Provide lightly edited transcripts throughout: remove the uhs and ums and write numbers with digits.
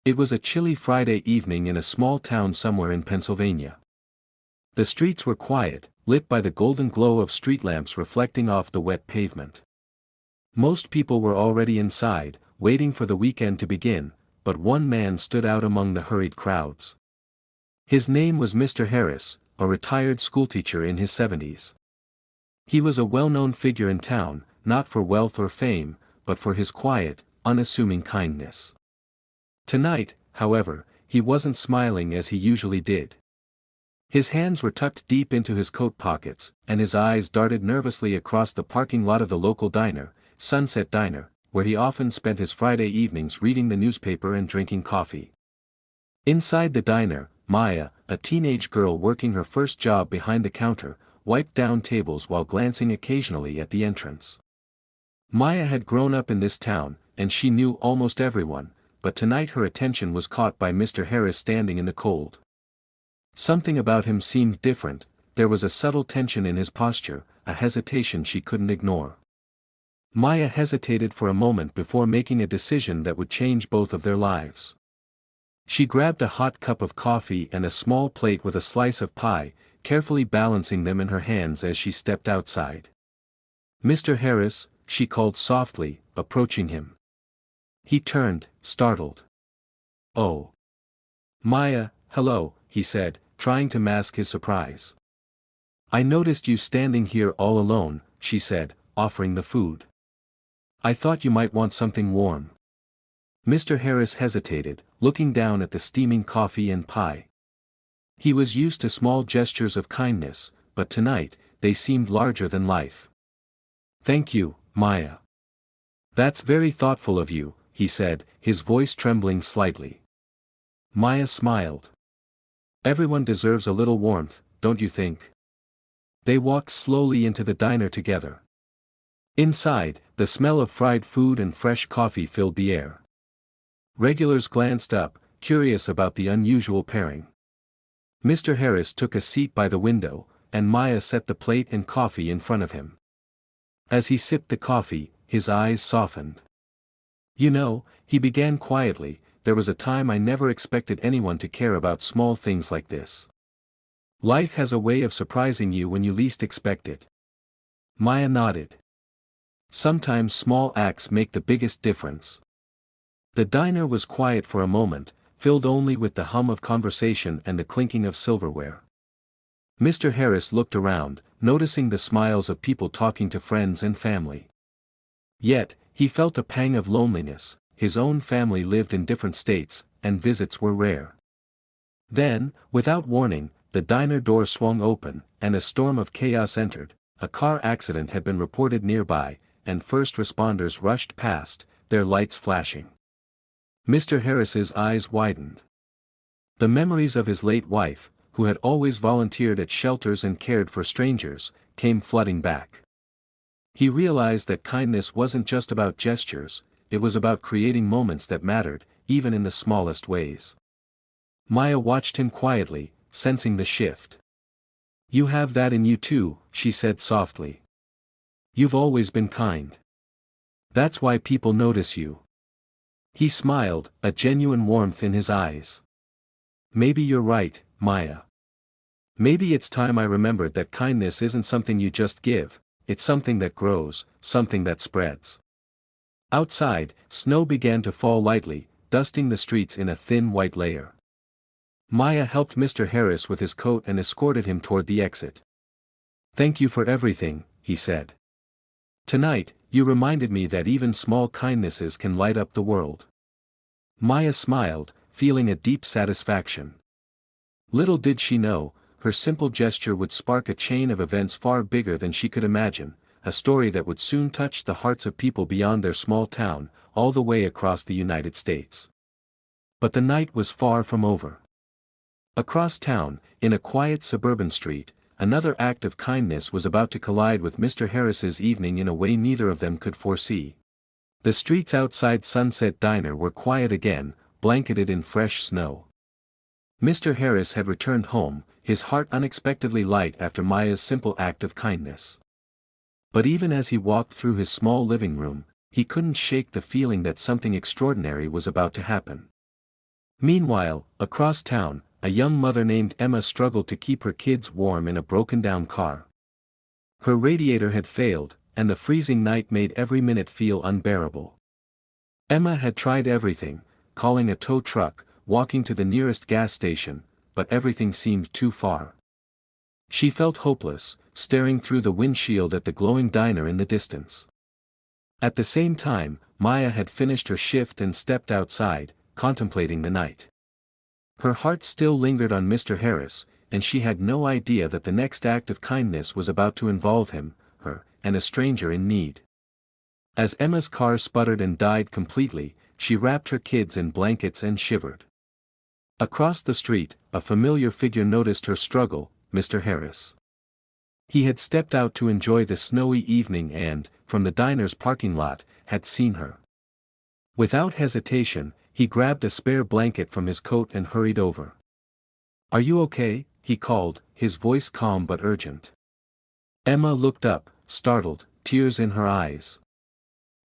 It was a chilly Friday evening in a small town somewhere in Pennsylvania. The streets were quiet, lit by the golden glow of street lamps reflecting off the wet pavement. Most people were already inside, waiting for the weekend to begin, but one man stood out among the hurried crowds. His name was Mr. Harris, a retired schoolteacher in his 70s. He was a well-known figure in town, not for wealth or fame, but for his quiet, unassuming kindness. Tonight, however, he wasn't smiling as he usually did. His hands were tucked deep into his coat pockets, and his eyes darted nervously across the parking lot of the local diner, Sunset Diner, where he often spent his Friday evenings reading the newspaper and drinking coffee. Inside the diner, Maya, a teenage girl working her first job behind the counter, wiped down tables while glancing occasionally at the entrance. Maya had grown up in this town, and she knew almost everyone, but tonight her attention was caught by Mr. Harris standing in the cold. Something about him seemed different, there was a subtle tension in his posture, a hesitation she couldn't ignore. Maya hesitated for a moment before making a decision that would change both of their lives. She grabbed a hot cup of coffee and a small plate with a slice of pie, carefully balancing them in her hands as she stepped outside. "Mr. Harris," she called softly, approaching him. He turned, startled. "Oh. Maya, hello," he said, trying to mask his surprise. "I noticed you standing here all alone," she said, offering the food. "I thought you might want something warm." Mr. Harris hesitated, looking down at the steaming coffee and pie. He was used to small gestures of kindness, but tonight, they seemed larger than life. "Thank you, Maya. That's very thoughtful of you," he said, his voice trembling slightly. Maya smiled. "Everyone deserves a little warmth, don't you think?" They walked slowly into the diner together. Inside, the smell of fried food and fresh coffee filled the air. Regulars glanced up, curious about the unusual pairing. Mr. Harris took a seat by the window, and Maya set the plate and coffee in front of him. As he sipped the coffee, his eyes softened. "You know," he began quietly, "there was a time I never expected anyone to care about small things like this. Life has a way of surprising you when you least expect it." Maya nodded. Sometimes small acts make the biggest difference. The diner was quiet for a moment, filled only with the hum of conversation and the clinking of silverware. Mr. Harris looked around, noticing the smiles of people talking to friends and family. Yet, he felt a pang of loneliness. His own family lived in different states, and visits were rare. Then, without warning, the diner door swung open, and a storm of chaos entered. A car accident had been reported nearby, and first responders rushed past, their lights flashing. Mr. Harris's eyes widened. The memories of his late wife, who had always volunteered at shelters and cared for strangers, came flooding back. He realized that kindness wasn't just about gestures, it was about creating moments that mattered, even in the smallest ways. Maya watched him quietly, sensing the shift. "You have that in you too," she said softly. "You've always been kind. That's why people notice you." He smiled, a genuine warmth in his eyes. "Maybe you're right, Maya. Maybe it's time I remembered that kindness isn't something you just give, it's something that grows, something that spreads." Outside, snow began to fall lightly, dusting the streets in a thin white layer. Maya helped Mr. Harris with his coat and escorted him toward the exit. "Thank you for everything," he said. "Tonight, you reminded me that even small kindnesses can light up the world." Maya smiled, feeling a deep satisfaction. Little did she know, her simple gesture would spark a chain of events far bigger than she could imagine, a story that would soon touch the hearts of people beyond their small town, all the way across the United States. But the night was far from over. Across town, in a quiet suburban street, another act of kindness was about to collide with Mr. Harris's evening in a way neither of them could foresee. The streets outside Sunset Diner were quiet again, blanketed in fresh snow. Mr. Harris had returned home, his heart unexpectedly light after Maya's simple act of kindness. But even as he walked through his small living room, he couldn't shake the feeling that something extraordinary was about to happen. Meanwhile, across town, a young mother named Emma struggled to keep her kids warm in a broken-down car. Her radiator had failed, and the freezing night made every minute feel unbearable. Emma had tried everything, calling a tow truck, walking to the nearest gas station, but everything seemed too far. She felt hopeless, staring through the windshield at the glowing diner in the distance. At the same time, Maya had finished her shift and stepped outside, contemplating the night. Her heart still lingered on Mr. Harris, and she had no idea that the next act of kindness was about to involve him, her, and a stranger in need. As Emma's car sputtered and died completely, she wrapped her kids in blankets and shivered. Across the street, a familiar figure noticed her struggle, Mr. Harris. He had stepped out to enjoy the snowy evening and, from the diner's parking lot, had seen her. Without hesitation, he grabbed a spare blanket from his coat and hurried over. "Are you okay?" he called, his voice calm but urgent. Emma looked up, startled, tears in her eyes.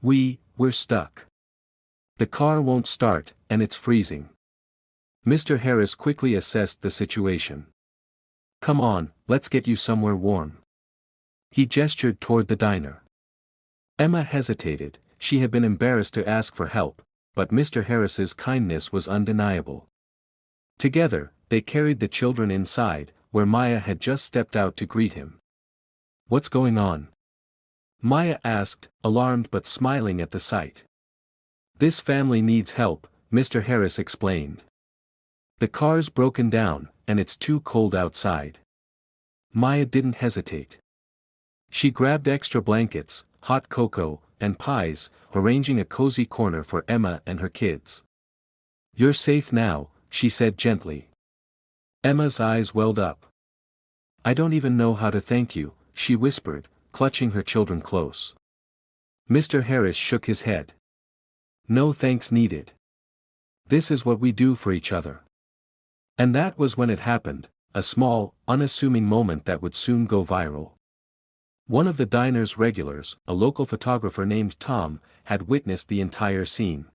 We're stuck. The car won't start, and it's freezing." Mr. Harris quickly assessed the situation. "Come on, let's get you somewhere warm." He gestured toward the diner. Emma hesitated. She had been embarrassed to ask for help, but Mr. Harris's kindness was undeniable. Together, they carried the children inside, where Maya had just stepped out to greet him. "What's going on?" Maya asked, alarmed but smiling at the sight. "This family needs help," Mr. Harris explained. "The car's broken down, and it's too cold outside." Maya didn't hesitate. She grabbed extra blankets, hot cocoa, and pies, arranging a cozy corner for Emma and her kids. "You're safe now," she said gently. Emma's eyes welled up. "I don't even know how to thank you," she whispered, clutching her children close. Mr. Harris shook his head. "No thanks needed. This is what we do for each other." And that was when it happened, a small, unassuming moment that would soon go viral. One of the diner's regulars, a local photographer named Tom, had witnessed the entire scene.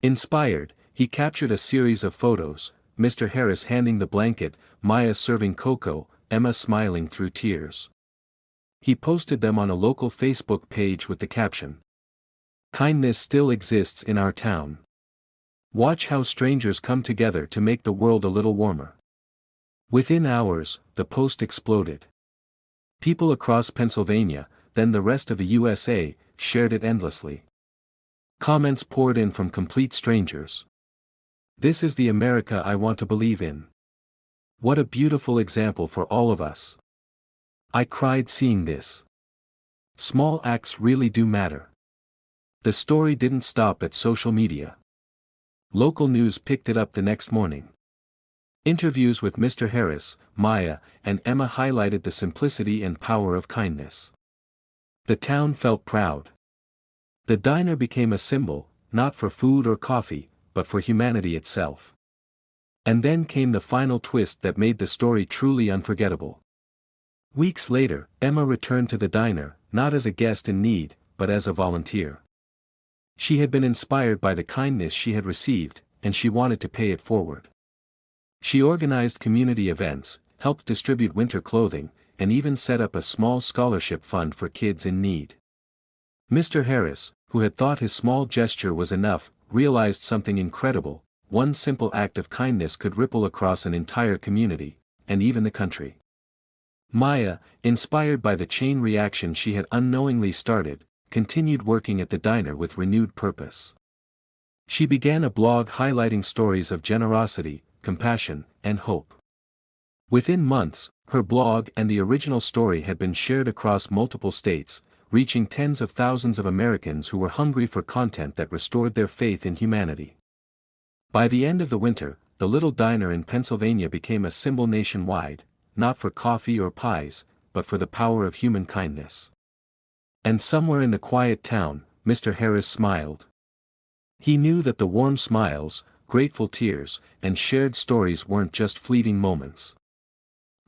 Inspired, he captured a series of photos, Mr. Harris handing the blanket, Maya serving cocoa, Emma smiling through tears. He posted them on a local Facebook page with the caption, "Kindness still exists in our town. Watch how strangers come together to make the world a little warmer." Within hours, the post exploded. People across Pennsylvania, then the rest of the USA, shared it endlessly. Comments poured in from complete strangers. "This is the America I want to believe in. What a beautiful example for all of us. I cried seeing this. Small acts really do matter." The story didn't stop at social media. Local news picked it up the next morning. Interviews with Mr. Harris, Maya, and Emma highlighted the simplicity and power of kindness. The town felt proud. The diner became a symbol, not for food or coffee, but for humanity itself. And then came the final twist that made the story truly unforgettable. Weeks later, Emma returned to the diner, not as a guest in need, but as a volunteer. She had been inspired by the kindness she had received, and she wanted to pay it forward. She organized community events, helped distribute winter clothing, and even set up a small scholarship fund for kids in need. Mr. Harris, who had thought his small gesture was enough, realized something incredible: one simple act of kindness could ripple across an entire community, and even the country. Maya, inspired by the chain reaction she had unknowingly started, continued working at the diner with renewed purpose. She began a blog highlighting stories of generosity, compassion, and hope. Within months, her blog and the original story had been shared across multiple states, reaching tens of thousands of Americans who were hungry for content that restored their faith in humanity. By the end of the winter, the little diner in Pennsylvania became a symbol nationwide, not for coffee or pies, but for the power of human kindness. And somewhere in the quiet town, Mr. Harris smiled. He knew that the warm smiles, grateful tears, and shared stories weren't just fleeting moments.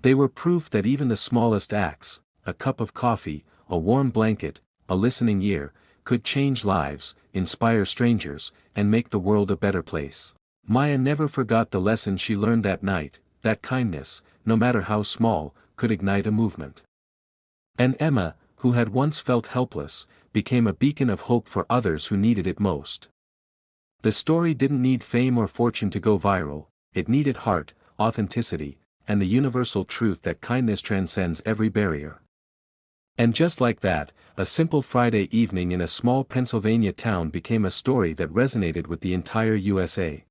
They were proof that even the smallest acts, a cup of coffee, a warm blanket, a listening ear, could change lives, inspire strangers, and make the world a better place. Maya never forgot the lesson she learned that night, that kindness, no matter how small, could ignite a movement. And Emma, who had once felt helpless, became a beacon of hope for others who needed it most. The story didn't need fame or fortune to go viral, it needed heart, authenticity, and the universal truth that kindness transcends every barrier. And just like that, a simple Friday evening in a small Pennsylvania town became a story that resonated with the entire USA.